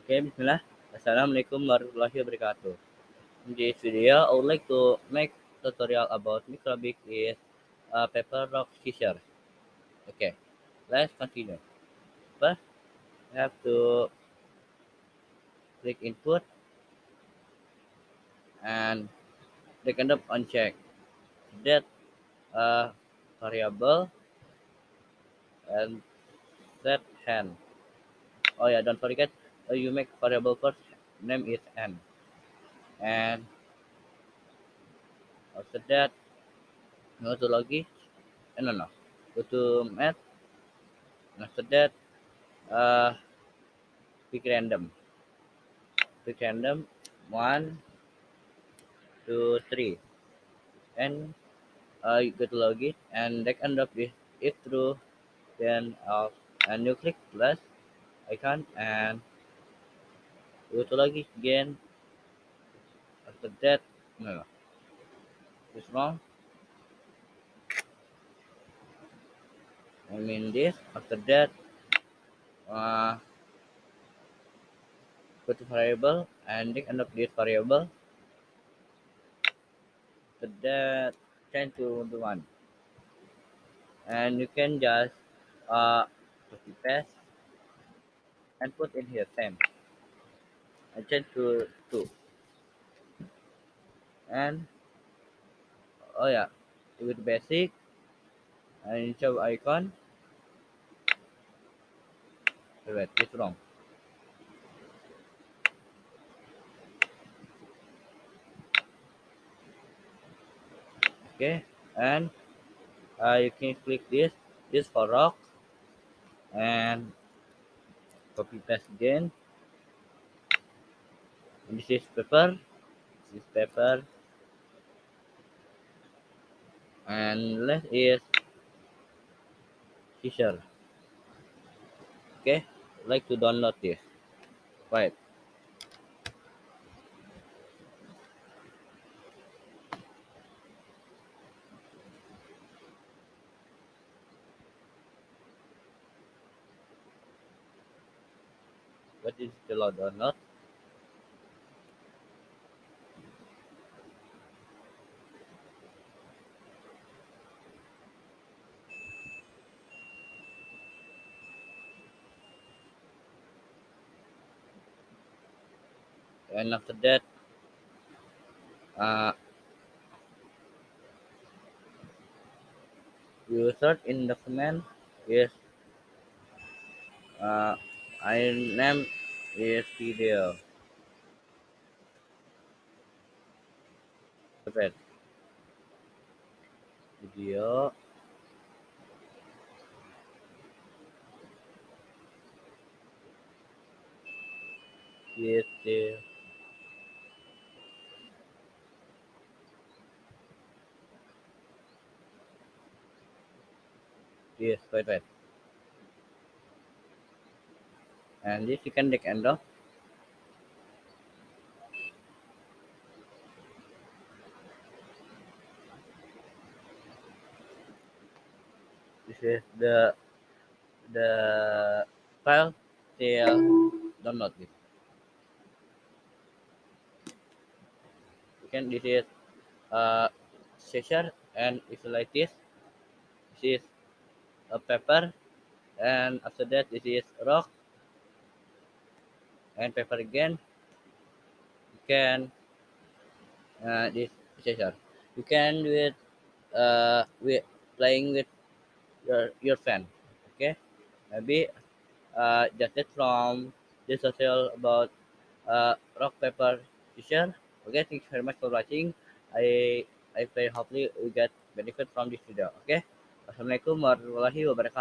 Okay, Bismillah. Assalamualaikum warahmatullahi wabarakatuh. In this video, I would like to make tutorial about Microbit is paper rock scissor. Okay, let's continue. First, we have to click input and click on the uncheck. That variable and set hand. Oh yeah, don't forget you make variable first. Name is n, and after that go to login. No, no. Go to math. After that, uh, pick random. Pick random. One, two, three, and you go to login and drag and drop it through. Then and you click plus icon and go to login again. After that, no, no, it's wrong. I mean this. After that, uh, go to variable and drag and drop this variable. After that, change to the one, and you can just copy paste and put in here same and change to two. And oh yeah, with basic and show icon. Wait, it's wrong. Okay, and you can click this for rock, and copy paste again. And this is paper. This is paper, and left is scissor. Okay, like to download this. Right. What is the load download? And after that, uh, you search in document. Yes, uh, I name is video. Wait, video. Yes, yes, wait. And this you can take and drop. This is the file till download it. You can this is Scissor and it's like this. This is a paper and after that this is rock and paper again. You can this Scissor. You can do it with playing with your fan. Okay, maybe just it from this tutorial about rock paper scissor. Okay, thank you very much for watching. I I pray hopefully we get benefit from this video. Okay, Assalamualaikum warahmatullahi wabarakatuh.